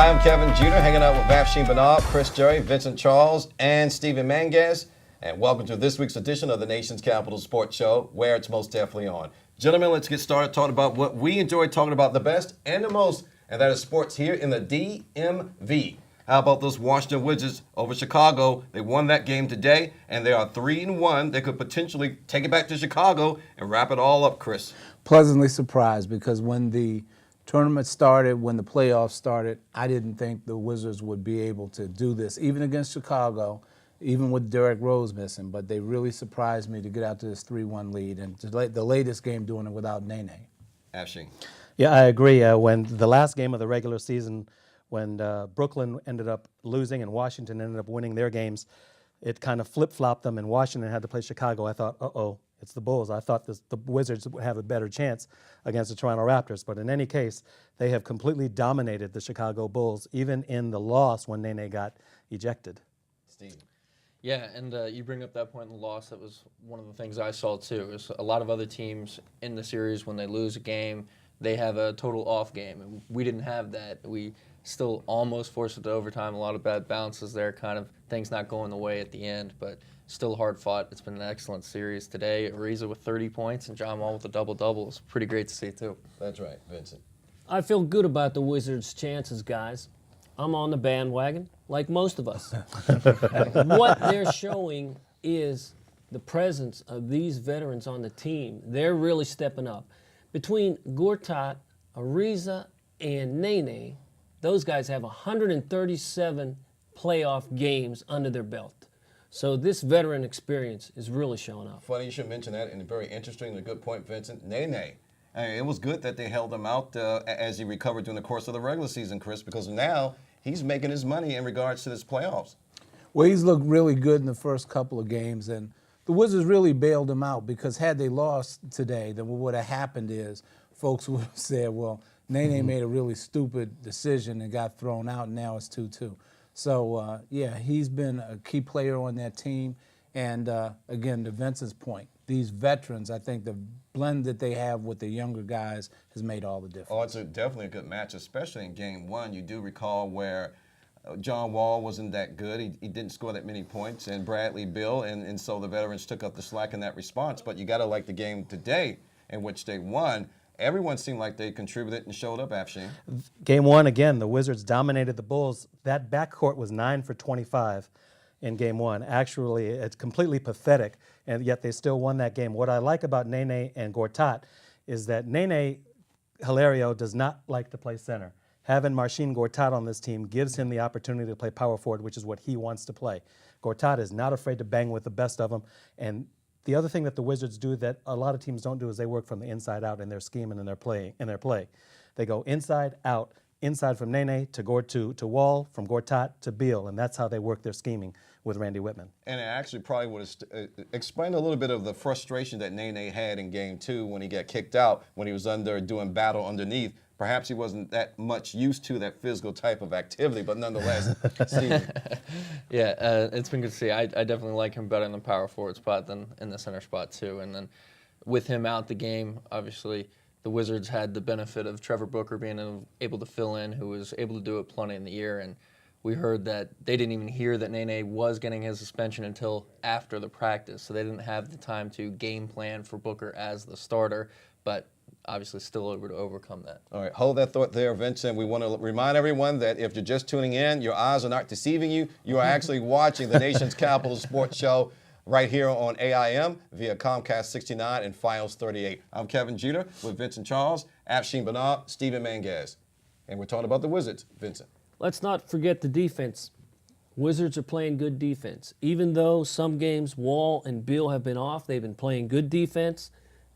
Hi, I'm Kevin Jeter, hanging out with Afshin Bernard, Chris Jerry, Vincent Charles, and Stephen Mangas. And welcome to this week's edition of the Nation's Capital Sports Show, where it's most definitely on. Gentlemen, let's get started talking about what we enjoy talking about the best and the most, and that is sports here in the DMV. How about those Washington Wizards over Chicago? They won that game today, and they are 3-1. They could potentially take it back to Chicago and wrap it all up, Chris. Pleasantly surprised because when the tournament started, when the playoffs started, I didn't think the Wizards would be able to do this, even against Chicago, even with Derrick Rose missing. But they really surprised me to get out to this 3-1 lead, and the latest game doing it without Nene. Afshin. Yeah, I agree. When the last game of the regular season, when Brooklyn ended up losing and Washington ended up winning their games, it kind of flip-flopped them, and Washington had to play Chicago. I thought, uh-oh, it's the Bulls. I thought the Wizards would have a better chance against the Toronto Raptors. But in any case, they have completely dominated the Chicago Bulls, even in the loss when Nene got ejected. Steve. Yeah, and you bring up that point in the loss. That was one of the things I saw, too. Is a lot of other teams in the series, when they lose a game, they have a total off game. And we didn't have that. We still almost forced it to overtime. A lot of bad bounces there, kind of things not going the way at the end, but still hard fought. It's been an excellent series today. Ariza with 30 points and John Wall with a double-double. It's pretty great to see, too. That's right, Vincent. I feel good about the Wizards' chances, guys. I'm on the bandwagon, like most of us. What they're showing is the presence of these veterans on the team. They're really stepping up. Between Gortat, Ariza, and Nene, those guys have 137 playoff games under their belt. So this veteran experience is really showing up. Funny you should mention that, and very interesting and a good point, Vincent. Nene. It was good that they held him out as he recovered during the course of the regular season, Chris, because now he's making his money in regards to this playoffs. Well, he's looked really good in the first couple of games, and the Wizards really bailed him out because had they lost today, then what would have happened is folks would have said, well, Nene made a really stupid decision and got thrown out, and now it's 2-2. So, yeah, he's been a key player on that team. And, again, to Vincent's point, these veterans, I think the blend that they have with the younger guys has made all the difference. Oh, it's definitely a good match, especially in Game 1. You do recall where John Wall wasn't that good. He didn't score that many points, and Bradley Beal, and so the veterans took up the slack in that response. But you got to like the game today in which they won. Everyone seemed like they contributed and showed up, Afshin. Game 1, again, the Wizards dominated the Bulls. That backcourt was 9 for 25 in Game 1. Actually, it's completely pathetic, and yet they still won that game. What I like about Nene and Gortat is that Nene Hilario does not like to play center. Having Marcin Gortat on this team gives him the opportunity to play power forward, which is what he wants to play. Gortat is not afraid to bang with the best of them, and the other thing that the Wizards do that a lot of teams don't do is they work from the inside out in their scheme and in their play. They go inside out, inside from Nene to Wall, from Gortat to Beal, and that's how they work their scheming with Randy Whitman. And it actually probably would have explained a little bit of the frustration that Nene had in Game 2 when he got kicked out, when he was doing battle underneath. Perhaps he wasn't that much used to that physical type of activity, but nonetheless, Steve. Yeah, it's been good to see. I definitely like him better in the power forward spot than in the center spot, too. And then with him out the game, obviously, the Wizards had the benefit of Trevor Booker being able to fill in, who was able to do it plenty in the year. And we heard that they didn't even hear that Nene was getting his suspension until after the practice, so they didn't have the time to game plan for Booker as the starter, but obviously still able to overcome that. All right, hold that thought there, Vincent. We want to remind everyone that if you're just tuning in, your eyes are not deceiving you. You are actually watching the Nation's Capital Sports Show right here on AIM via Comcast 69 and Fios 38. I'm Kevin Jeter with Vincent Charles, Afshin Bernard, Stephen Mangas. And we're talking about the Wizards, Vincent. Let's not forget the defense. Wizards are playing good defense. Even though some games Wall and Beal have been off, they've been playing good defense.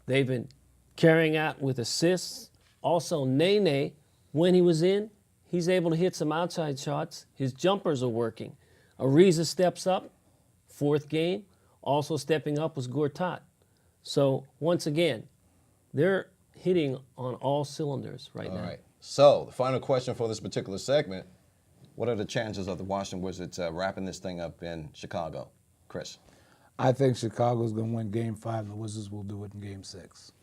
They've been carrying out with assists. Also, Nene, when he was in, he's able to hit some outside shots. His jumpers are working. Ariza steps up, fourth game. Also stepping up was Gortat. So, once again, they're hitting on all cylinders right now. All right. So, the final question for this particular segment, what are the chances of the Washington Wizards wrapping this thing up in Chicago? Chris? I think Chicago's going to win Game 5, and the Wizards will do it in Game 6.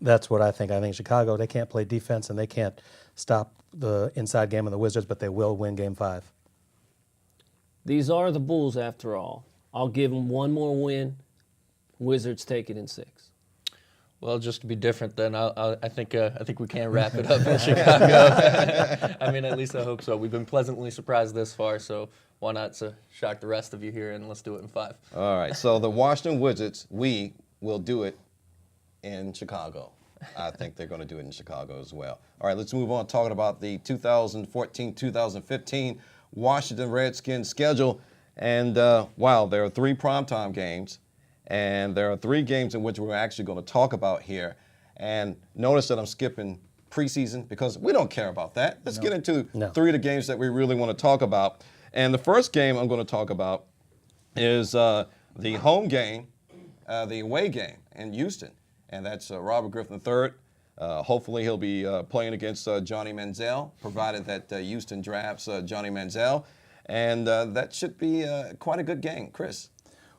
That's what I think. I think Chicago, they can't play defense and they can't stop the inside game of the Wizards, but they will win Game 5. These are the Bulls after all. I'll give them one more win. Wizards take it in 6. Well, just to be different, then I think we can wrap it up in Chicago. I mean, at least I hope so. We've been pleasantly surprised this far, so why not to shock the rest of you here, and let's do it in 5. All right. So the Washington Wizards, we will do it in Chicago. I think they're going to do it in Chicago as well. All right, let's move on talking about the 2014-2015 Washington Redskins schedule. And wow, there are 3 primetime games, and there are 3 games in which we're actually going to talk about here. And notice that I'm skipping preseason because we don't care about that. Let's get into 3 of the games that we really want to talk about. And the first game I'm going to talk about is the home game, the away game in Houston. And that's Robert Griffin III. Hopefully he'll be playing against Johnny Manziel, provided that Houston drafts Johnny Manziel. And that should be quite a good game. Chris?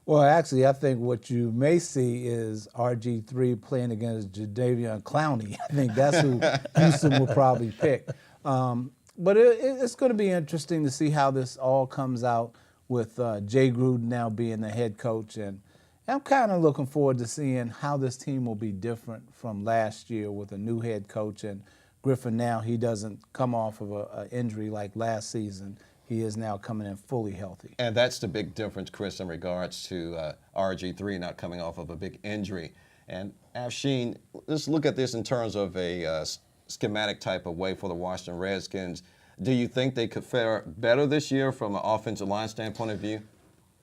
Well, actually, I think what you may see is RG3 playing against Jadeveon Clowney. I think that's who Houston will probably pick. But it's going to be interesting to see how this all comes out with Jay Gruden now being the head coach. And I'm kind of looking forward to seeing how this team will be different from last year with a new head coach. And Griffin now, he doesn't come off of an injury like last season. He is now coming in fully healthy. And that's the big difference, Chris, in regards to RG3 not coming off of a big injury. And Afshin, let's look at this in terms of a schematic type of way for the Washington Redskins. Do you think they could fare better this year from an offensive line standpoint of view?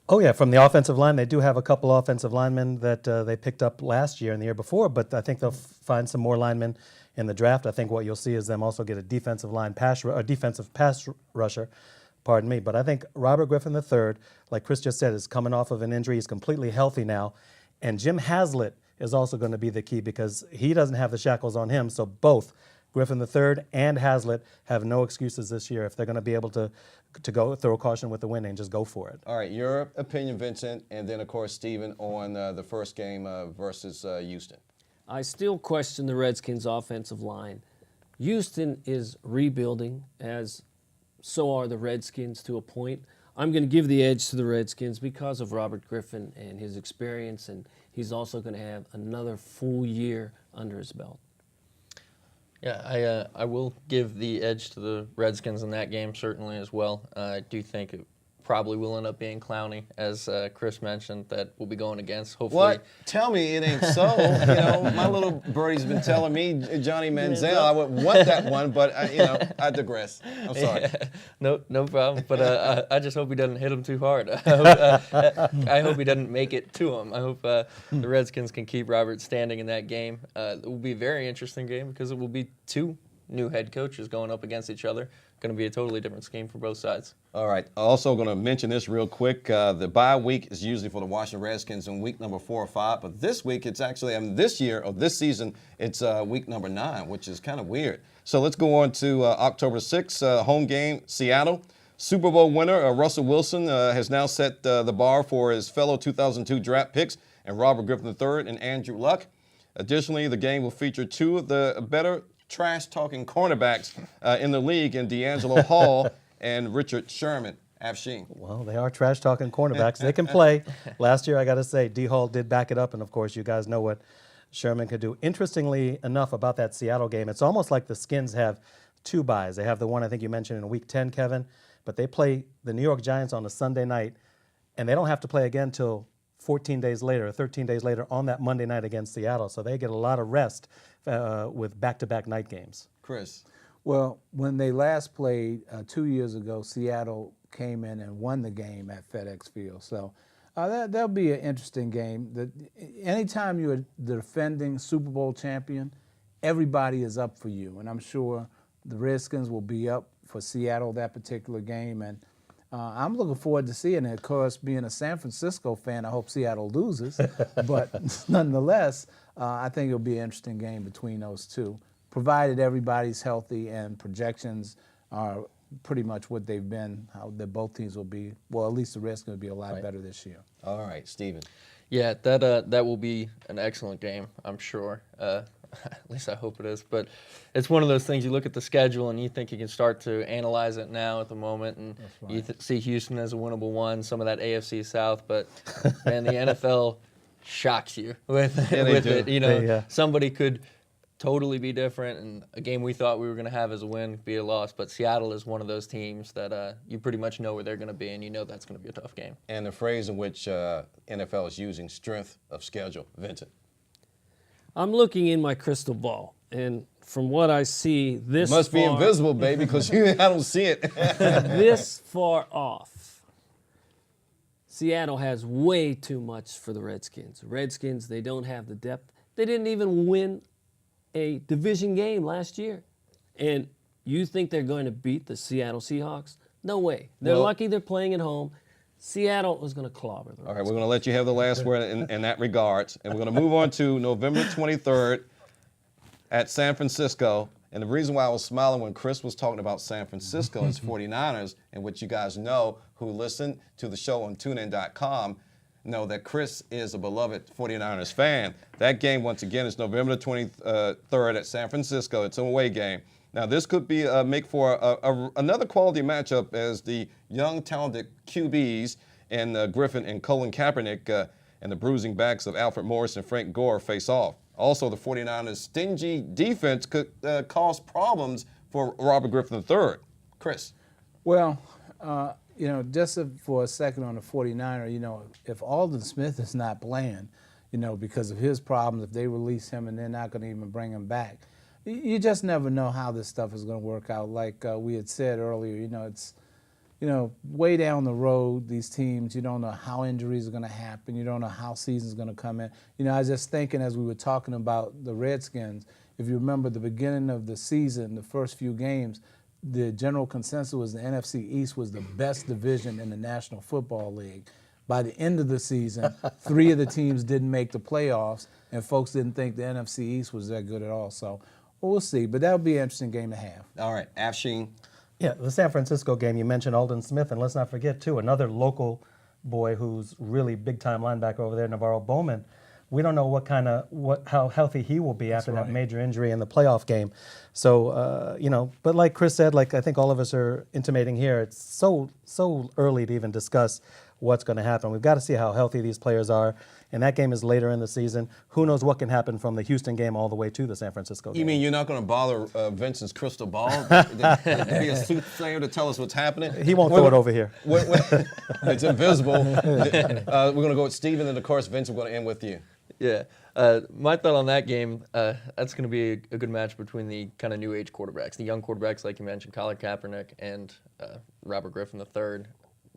Oh, yeah, from the offensive line, they do have a couple offensive linemen that they picked up last year and the year before, but I think they'll find some more linemen in the draft. I think what you'll see is them also get a defensive pass rusher. Pardon me, but I think Robert Griffin III, like Chris just said, is coming off of an injury. He's completely healthy now. And Jim Haslett is also going to be the key because he doesn't have the shackles on him. So both Griffin III and Haslett have no excuses this year. If they're going to be able to go throw caution with the wind and just go for it. All right, your opinion, Vincent, and then, of course, Stephen, on the first game versus Houston. I still question the Redskins' offensive line. Houston is rebuilding, as so are the Redskins to a point. I'm going to give the edge to the Redskins because of Robert Griffin and his experience, and he's also going to have another full year under his belt. Yeah, I will give the edge to the Redskins in that game certainly as well. I do think it probably will end up being Clowney, as Chris mentioned, that we'll be going against. Hopefully, What? Tell me it ain't so. You know, my little birdie's been telling me Johnny Manziel. I would want that one, but I digress. I'm sorry. No problem. But I just hope he doesn't hit him too hard. I hope he doesn't make it to him. I hope the Redskins can keep Robert standing in that game. It will be a very interesting game because it will be 2 new head coaches going up against each other. Going to be a totally different scheme for both sides. All right. Also going to mention this real quick. The bye week is usually for the Washington Redskins in week number 4 or 5, but this week it's actually, this year or this season, it's week number 9, which is kind of weird. So let's go on to October 6th, home game, Seattle. Super Bowl winner Russell Wilson has now set the bar for his fellow 2002 draft picks and Robert Griffin III and Andrew Luck. Additionally, the game will feature 2 of the better trash-talking cornerbacks in the league in D'Angelo Hall and Richard Sherman. Afshin. Well, they are trash-talking cornerbacks. They can play. Last year, I got to say, D. Hall did back it up, and of course, you guys know what Sherman could do. Interestingly enough about that Seattle game, it's almost like the Skins have 2 byes. They have the one I think you mentioned in Week 10, Kevin, but they play the New York Giants on a Sunday night, and they don't have to play again until 14 days later, or 13 days later on that Monday night against Seattle. So they get a lot of rest with back-to-back night games. Chris. Well, when they last played 2 years ago, Seattle came in and won the game at FedEx Field. So that'll be an interesting game. Anytime you're the defending Super Bowl champion, everybody is up for you. And I'm sure the Redskins will be up for Seattle that particular game. And I'm looking forward to seeing it. Of course, being a San Francisco fan, I hope Seattle loses. But nonetheless, I think it'll be an interesting game between those 2, provided everybody's healthy and projections are pretty much what they've been, how that both teams will be. Well, at least the Redskins will be a lot better this year. All right, Stephen. Yeah, that will be an excellent game, I'm sure. At least I hope it is. But it's one of those things, you look at the schedule and you think you can start to analyze it now at the moment. And you see Houston as a winnable one, some of that AFC South. But, man, the NFL shocks you with, with do. it. You know, They, somebody could totally be different, and a game we thought we were going to have as a win be a loss. But Seattle is one of those teams that you pretty much know where they're going to be, and you know that's going to be a tough game. And the phrase in which NFL is using, strength of schedule. Vincent. I'm looking in my crystal ball, and from what I see, this Must be far- invisible, baby, because I don't see it. this far off, Seattle has way too much for the Redskins. Redskins, they don't have the depth. They didn't even win a division game last year. And you think they're going to beat the Seattle Seahawks? No way. They're Well- lucky they're playing at home. Seattle was going to clobber them. All right, we're going to let you have the last word in that regards. And we're going to move on to November 23rd at San Francisco. And the reason why I was smiling when Chris was talking about San Francisco is 49ers, and what you guys know who listen to the show on tunein.com know that Chris is a beloved 49ers fan. That game, once again, is November the 23rd at San Francisco. It's an away game. Now, this could be make for another quality matchup as the young, talented QBs and Griffin and Colin Kaepernick and the bruising backs of Alfred Morris and Frank Gore face off. Also, the 49ers' stingy defense could cause problems for Robert Griffin III. Chris. Well, just for a second on the 49er, if Aldon Smith is not playing, because of his problems, if they release him and they're not going to even bring him back, you just never know how this stuff is going to work out. Like we had said earlier, it's, way down the road, these teams, you don't know how injuries are going to happen. You don't know how season's going to come in. I was just thinking as we were talking about the Redskins, if you remember the beginning of the season, the first few games, the general consensus was the NFC East was the best division in the National Football League. By the end of the season, 3 of the teams didn't make the playoffs, and folks didn't think the NFC East was that good at all. So we'll see, but that would be an interesting game to have. All right, Afshin. Yeah, the San Francisco game, you mentioned Aldon Smith, and let's not forget, too, another local boy who's really big-time linebacker over there, Navarro Bowman. We don't know how healthy he will be after that major injury in the playoff game. So, but like Chris said, like I think all of us are intimating here, it's so early to even discuss what's going to happen. We've got to see how healthy these players are, and that game is later in the season. Who knows what can happen from the Houston game all the way to the San Francisco game. You mean you're not going to bother Vincent's crystal ball to be a soothsayer to tell us what's happening? He won't throw it over here. It's invisible. We're going to go with Steven, and of course, Vincent, we're going to end with you. Yeah. My thought on that game, that's going to be a good match between the kind of new age quarterbacks, the young quarterbacks like you mentioned, Colin Kaepernick and Robert Griffin III.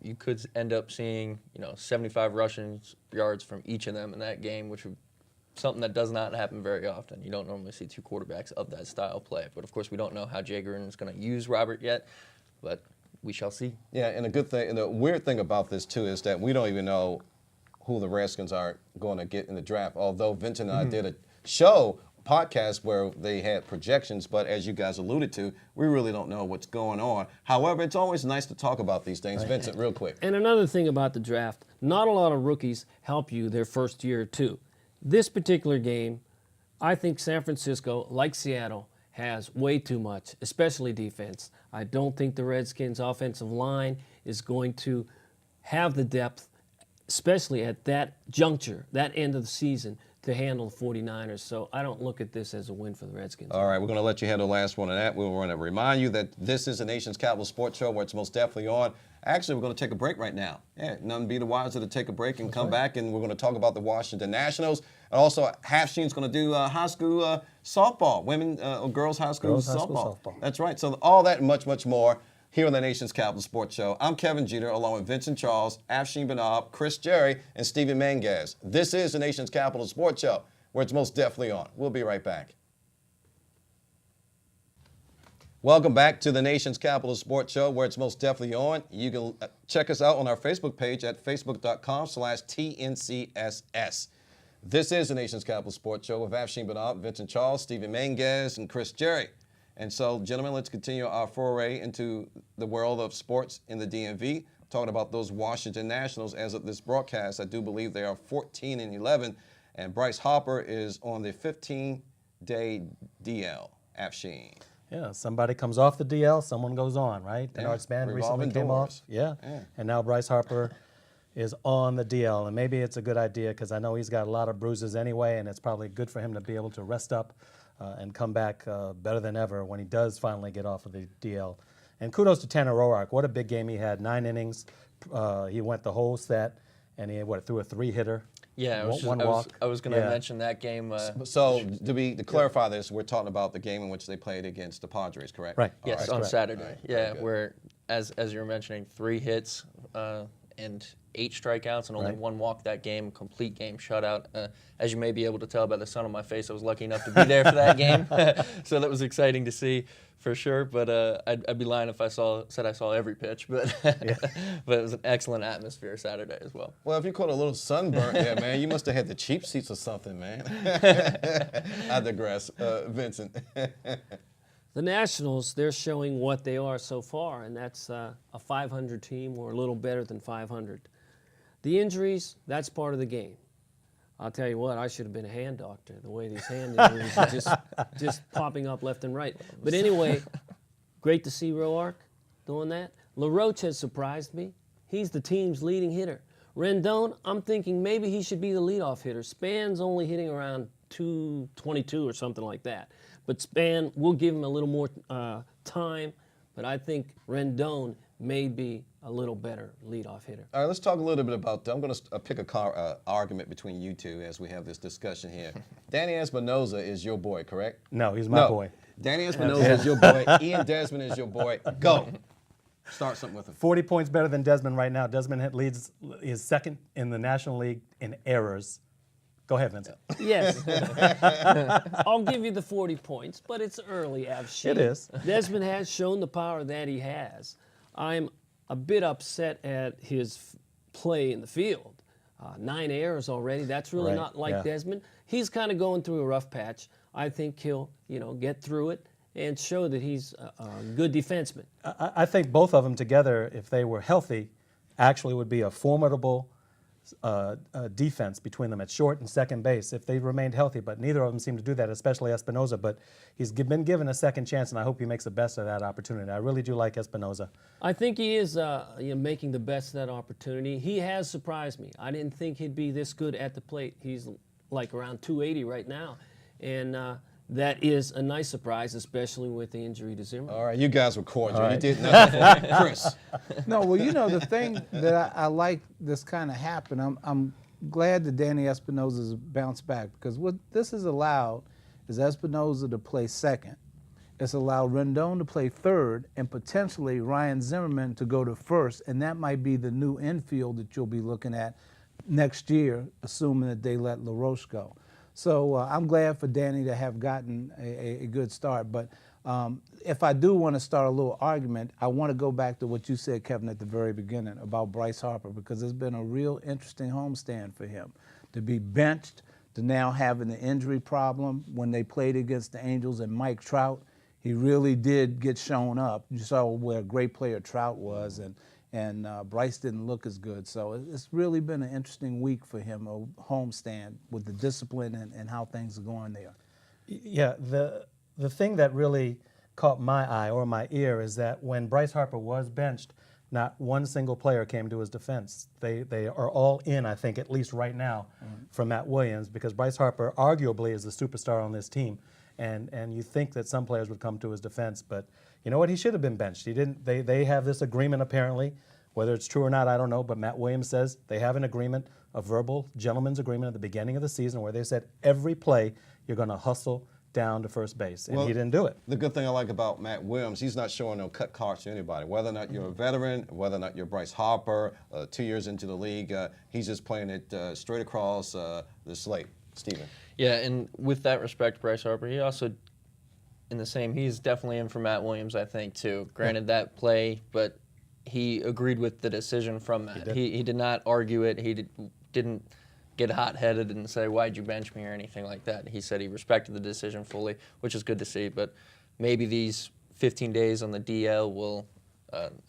You could end up seeing 75 rushing yards from each of them in that game, which is something that does not happen very often. You don't normally see 2 quarterbacks of that style play. But of course, we don't know how Jay Gruden is going to use Robert yet, but we shall see. Yeah, and the weird thing about this too is that we don't even know who the Redskins are going to get in the draft. Although Vincent and I did a podcast where they had projections, but as you guys alluded to, we really don't know what's going on. However, it's always nice to talk about these things. Vincent, real quick. And another thing about the draft, not a lot of rookies help you their first year or two. This particular game, I think San Francisco, like Seattle, has way too much, especially defense. I don't think the Redskins' offensive line is going to have the depth, especially at that juncture, that end of the season, to handle the 49ers. So I don't look at this as a win for the Redskins. All right, we're going to let you handle the last one of that. We're going to remind you that this is the Nation's Capital Sports Show, where it's most definitely on. Actually, we're going to take a break right now. Yeah, none be the wiser to take a break and come back, and we're going to talk about the Washington Nationals. And also, Halfsheen's going to do high school softball, girls high school softball. That's right. So all that and much, much more here on the Nation's Capital Sports Show. I'm Kevin Jeter, along with Vincent Charles, Afshin Banab, Chris Jerry, and Stephen Mangas. This is the Nation's Capital Sports Show, where it's most definitely on. We'll be right back. Welcome back to the Nation's Capital Sports Show, where it's most definitely on. You can check us out on our Facebook page at facebook.com/TNCSS. This is the Nation's Capital Sports Show with Afshin Banab, Vincent Charles, Stephen Mangas, and Chris Jerry. And so, gentlemen, let's continue our foray into the world of sports in the DMV, talking about those Washington Nationals. As of this broadcast, I do believe they are 14-11, and Bryce Harper is on the 15 day DL, Afshin. Yeah, somebody comes off the DL, someone goes on, right? Yeah, Denard Span recently revolving came off. doors. Yeah. Yeah. And now Bryce Harper is on the DL. And maybe it's a good idea because I know he's got a lot of bruises anyway, and it's probably good for him to be able to rest up and come back better than ever when he does finally get off of the DL. And kudos to Tanner Roark. What a big game he had. 9 innings. He went the whole set, and he threw a 3-hitter. Yeah, One walk. I was going to Yeah. mention that game. So to clarify this, we're talking about the game in which they played against the Padres, correct? Right. All Yes, right. on correct. Saturday. All right, Yeah, very good. where as you were mentioning, 3 hits and 8 strikeouts and only Right. 1 walk that game, complete game shutout. As you may be able to tell by the sun on my face, I was lucky enough to be there for that game, so that was exciting to see for sure. But I'd be lying if I said I saw every pitch. But but it was an excellent atmosphere Saturday as well. Well, if you caught a little sunburn there, man, you must have had the cheap seats or something, man. I digress. Vincent. The Nationals, they're showing what they are so far, and that's a 500 team or a little better than 500. The injuries, that's part of the game. I'll tell you what, I should have been a hand doctor, the way these hand injuries are just popping up left and right. But anyway, great to see Roark doing that. LaRoche has surprised me. He's the team's leading hitter. Rendon, I'm thinking maybe he should be the leadoff hitter. Span's only hitting around 222 or something like that. But Span, we'll give him a little more time, but I think Rendon may be a little better leadoff hitter. All right, let's talk a little bit about. I'm going to pick a argument between you two as we have this discussion here. Danny Espinosa is your boy, correct? No, he's my boy. Danny Espinosa is your boy. Ian Desmond is your boy. Go. Start something with him. 40 points better than Desmond right now. Desmond is second in the National League in errors. Go ahead, Vincent. Yes. I'll give you the 40 points, but it's early, Avsheen. It is. Desmond has shown the power that he has. I'm a bit upset at his play in the field. 9 errors already. That's really Right, not like yeah. Desmond. He's kind of going through a rough patch. I think he'll, get through it and show that he's a good defenseman. I think both of them together, if they were healthy, actually would be a formidable defense between them at short and second base if they remained healthy. But neither of them seem to do that, especially Espinosa. But he's been given a second chance, and I hope he makes the best of that opportunity. I really do like Espinosa. I think he is making the best of that opportunity. He has surprised me. I didn't think he'd be this good at the plate. He's like around 280 right now. And that is a nice surprise, especially with the injury to Zimmerman. All right, you guys were cordial. All You right. did nothing for me. Chris. No, well, the thing that I like this kind of happen, I'm glad that Danny Espinosa's bounced back because what this has allowed is Espinosa to play second. It's allowed Rendon to play third and potentially Ryan Zimmerman to go to first, and that might be the new infield that you'll be looking at next year, assuming that they let LaRoche go. So I'm glad for Danny to have gotten a good start. But if I do want to start a little argument, I want to go back to what you said, Kevin, at the very beginning about Bryce Harper, because it's been a real interesting homestand for him. To be benched, to now having the injury problem when they played against the Angels and Mike Trout, he really did get shown up. You saw what a great player Trout was, and Bryce didn't look as good. So it's really been an interesting week for him, a homestand with the discipline and how things are going there. Yeah, the thing that really caught my eye or my ear is that when Bryce Harper was benched, not one single player came to his defense. They are all in, I think, at least right now, from Matt Williams, because Bryce Harper arguably is the superstar on this team. And you think that some players would come to his defense, but you know what? He should have been benched. He didn't. They have this agreement apparently, whether it's true or not, I don't know. But Matt Williams says they have an agreement, a verbal gentleman's agreement at the beginning of the season, where they said every play you're going to hustle down to first base, and he didn't do it. The good thing I like about Matt Williams, he's not showing no cut cards to anybody. Whether or not you're a veteran, whether or not you're Bryce Harper, 2 years into the league, he's just playing it straight across the slate. Steven. Yeah, and with that respect, Bryce Harper, he also, he's definitely in for Matt Williams, I think, too. Granted that play, but he agreed with the decision from Matt. He did not argue it. He didn't get hot-headed and say, why'd you bench me or anything like that. He said he respected the decision fully, which is good to see. But maybe these 15 days on the DL will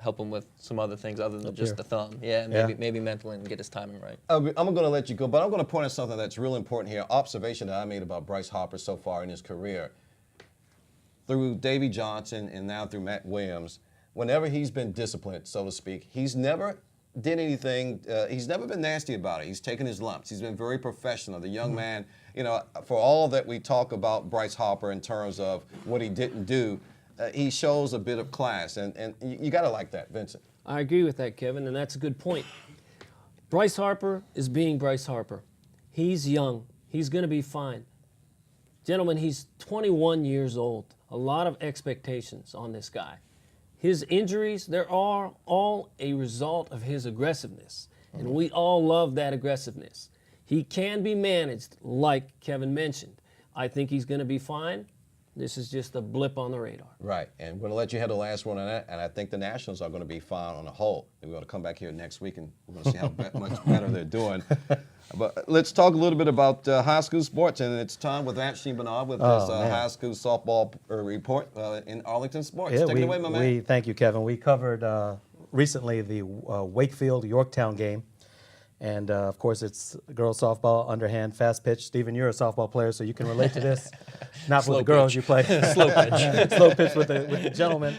help him with some other things other than just here. the thumb. Yeah, maybe mentally and get his timing right. I'm going to let you go, but I'm going to point out something that's real important here. Observation that I made about Bryce Harper so far in his career. Through Davey Johnson and now through Matt Williams, whenever he's been disciplined, so to speak, he's never did anything. He's never been nasty about it. He's taken his lumps. He's been very professional. The young man, you know, for all that we talk about Bryce Harper in terms of what he didn't do, he shows a bit of class, and you got to like that, Vincent. I agree with that, Kevin, and that's a good point. Bryce Harper is being Bryce Harper. He's young. He's going to be fine. Gentlemen, he's 21 years old. A lot of expectations on this guy. His injuries, they're all a result of his aggressiveness, and we all love that aggressiveness. He can be managed, like Kevin mentioned. I think he's going to be fine. This is just a blip on the radar. Right, and we're going to let you have the last one on that, and I think the Nationals are going to be fine on the whole. And we're going to come back here next week, and we're going to see how much better they're doing. But let's talk a little bit about high school sports, and it's time with Afshin Bernard with his high school softball report in Arlington Sports. Yeah, Take it away, my man. Thank you, Kevin. We covered recently the Wakefield-Yorktown game. And, of course, it's girls softball, underhand, fast pitch. Stephen, you're a softball player, so you can relate to this. Not with the girls you play. Slow pitch. Slow pitch with the gentlemen.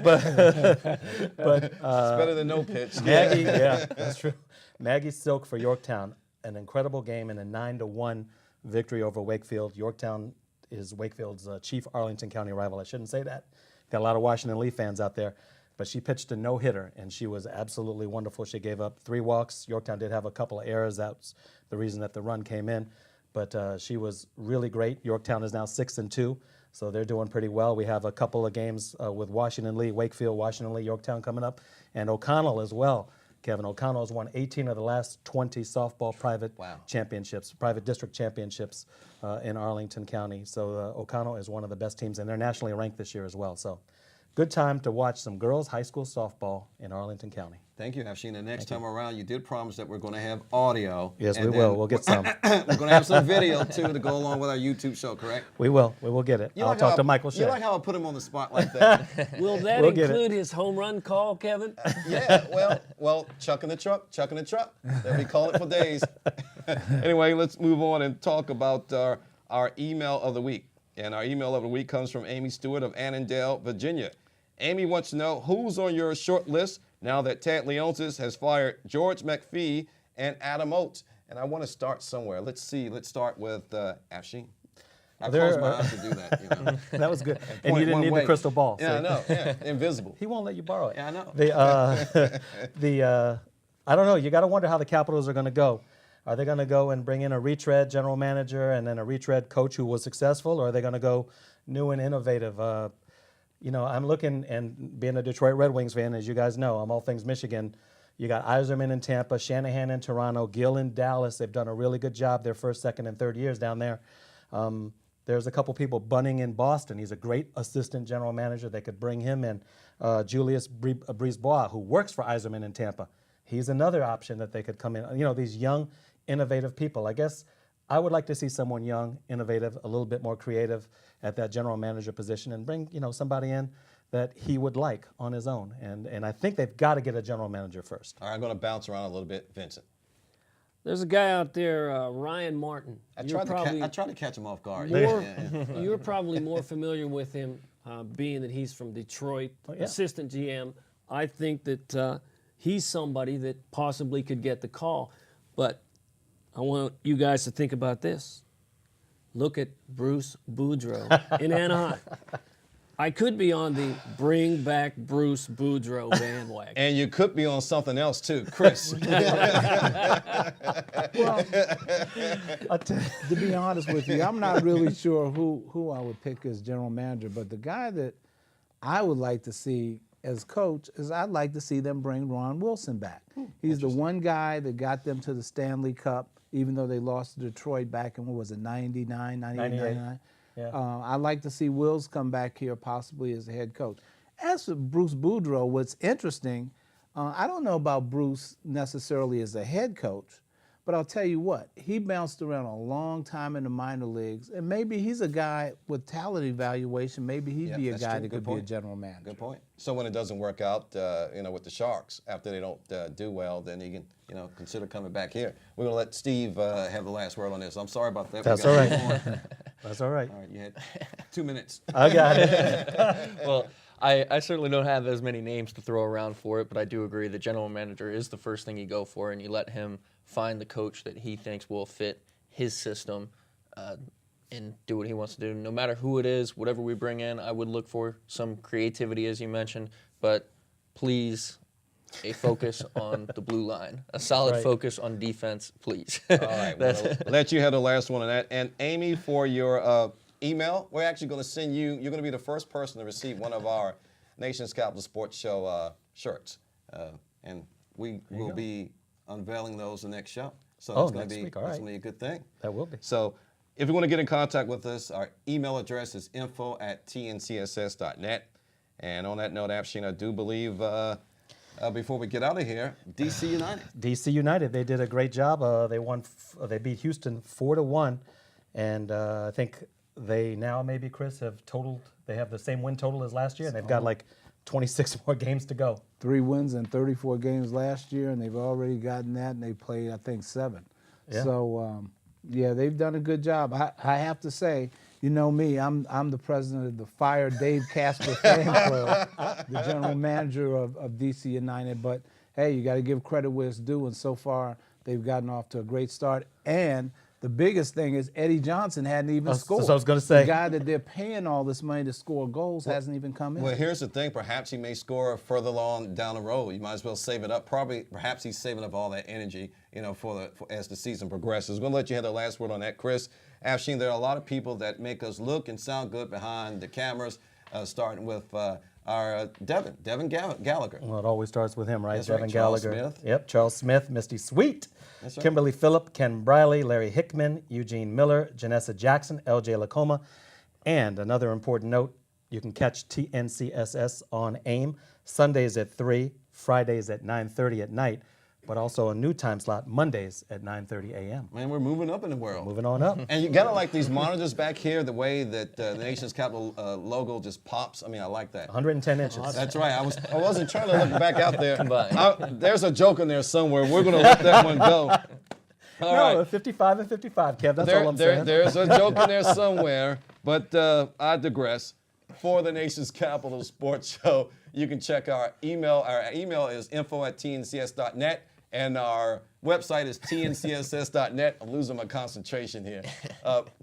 But It's better than no pitch. Maggie, yeah, that's true. Maggie Silk for Yorktown, an incredible game and a 9-1 victory over Wakefield. Yorktown is Wakefield's chief Arlington County rival. I shouldn't say that. Got a lot of Washington Lee fans out there. But she pitched a no-hitter, and she was absolutely wonderful. She gave up 3 walks. Yorktown did have a couple of errors. That's the reason that the run came in. But she was really great. Yorktown is now 6-2, so they're doing pretty well. We have a couple of games with Washington Lee, Wakefield, Washington Lee, Yorktown coming up, and O'Connell as well. Kevin O'Connell has won 18 of the last 20 softball private championships, private district championships in Arlington County. So O'Connell is one of the best teams, and they're nationally ranked this year as well. So good time to watch some girls high school softball in Arlington County. Thank you, Afshin. The next time around, you did promise that we're going to have audio. Yes, we will. We'll get some. We're going to have some video, too, to go along with our YouTube show, correct? We will. We will get it. I'll talk to Michael Shea. You like how I put him on the spot like that? Will that We'll get include his home run call, Kevin? Yeah, well, chucking the truck. They'll be calling it for days. Anyway, let's move on and talk about our email of the week. And our email of the week comes from Amy Stewart of Annandale, Virginia. Amy wants to know who's on your short list now that Ted Leonsis has fired George McPhee and Adam Oates. And I want to start somewhere. Let's see. Let's start with Afshin. I closed my eyes to do that. You know. That was good. And Point you didn't one need way. the crystal ball. Yeah, so. I know. Yeah, invisible. He won't let you borrow it. Yeah, I know. I don't know. You got to wonder how the Capitals are going to go. Are they going to go and bring in a retread general manager and then a retread coach who was successful, or are they going to go new and innovative? You know, I'm looking, and being a Detroit Red Wings fan, as you guys know, I'm all things Michigan. You got Yzerman in Tampa, Shanahan in Toronto, Gill in Dallas. They've done a really good job their first, second, and third years down there. There's a couple people, Bunning in Boston. He's a great assistant general manager. They could bring him in. Julius Brisebois, who works for Yzerman in Tampa. He's another option that they could come in. You know, these young, innovative people. I guess I would like to see someone young, innovative, a little bit more creative at that general manager position, and bring, you know, somebody in that he would like on his own. And I think they've got to get a general manager first. All right, I'm going to bounce around a little bit. Vincent. There's a guy out there, Ryan Martin. I tried to catch him off guard. You're probably more familiar with him, being that he's from Detroit, assistant GM. I think that he's somebody that possibly could get the call. But I want you guys to think about this. Look at Bruce Boudreau in Anaheim. I could be on the bring back Bruce Boudreau bandwagon. And you could be on something else too, Chris. Well, to be honest with you, I'm not really sure who I would pick as general manager, but the guy that I would like to see as coach is I'd like to see them bring Ron Wilson back. He's the one guy that got them to the Stanley Cup, even though they lost to Detroit back in, what was it, 99, 98, 99? Yeah. I'd like to see Wills come back here possibly as a head coach. As for Bruce Boudreau, what's interesting, I don't know about Bruce necessarily as a head coach, But I'll tell you what, he bounced around a long time in the minor leagues, and maybe he's a guy with talent evaluation. Maybe he'd Yep, be a that's guy true. that Good could be a point. general manager. Good point. So when it doesn't work out, with the Sharks, after they don't do well, then you can, consider coming back here. We're going to let Steve have the last word on this. I'm sorry about that. We That's gotta all move right. on. That's all right. All right, you had 2 minutes. I got it. Well, I certainly don't have as many names to throw around for it, but I do agree the general manager is the first thing you go for, and you let him find the coach that he thinks will fit his system and do what he wants to do. No matter who it is, whatever we bring in, I would look for some creativity, as you mentioned, but please, a focus on the blue line, a solid Right. focus on defense, please. All right, we'll let you have the last one on that. And Amy, for your email, we're actually going to send you, you're going to be the first person to receive one of our Nation's Capital Sports Show shirts. And we will be unveiling those the next show. So Oh, it's going next to be, week, all that's right. going to be a good thing. That will be. So if you want to get in contact with us, our email address is info@tncss.net. And on that note, Afshin, I do believe, before we get out of here, DC United. DC United, they did a great job. They won. They beat Houston 4-1, and I think they now maybe Chris have totaled. They have the same win total as last year, and they've got like 26 more games to go. 3 wins in 34 games last year, and they've already gotten that, and they played, I think, 7. Yeah. So, yeah, they've done a good job. I have to say, you know me, I'm the president of the Fire Dave Casper Fan Club, the general manager of DC United. But, hey, you got to give credit where it's due, and so far they've gotten off to a great start. And the biggest thing is Eddie Johnson hadn't even scored. so I was gonna say. The guy that they're paying all this money to score goals hasn't even come in. Well, here's the thing. Perhaps he may score further along down the road. You might as well save it up. Perhaps he's saving up all that energy, as the season progresses. I'm going to let you have the last word on that, Chris. Afshin, there are a lot of people that make us look and sound good behind the cameras, starting with our Devin Gallagher. Well, it always starts with him, right? That's right, Devin Charles Gallagher. Smith. Yep, Charles Smith, Misty Sweet, That's right. Kimberly Phillip, Ken Briley, Larry Hickman, Eugene Miller, Janessa Jackson, LJ Lacoma. And another important note, you can catch TNCSS on AIM Sundays at 3, Fridays at 9:30 at night, but also a new time slot Mondays at 9:30 a.m. Man, we're moving up in the world. Moving on up. And you gotta like these monitors back here, the way that the Nation's Capital logo just pops. I mean, I like that. 110 inches. That's right. I wasn't trying to look back out there. Combined. There's a joke in there somewhere. We're gonna let that one go. All right. No, 55 and 55, Kev. That's all I'm saying. There's a joke in there somewhere, but I digress. For the Nation's Capital Sports Show, you can check our email. Our email is info@tncs.net, and our website is tncss.net. I'm losing my concentration here.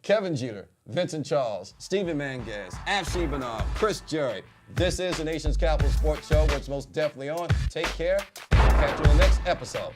Kevin Jeter, Vincent Charles, Stephen Mangas, Afshin Bernard, Chris Jerry. This is the Nation's Capital Sports Show, where it's most definitely on. Take care. Catch you on the next episode.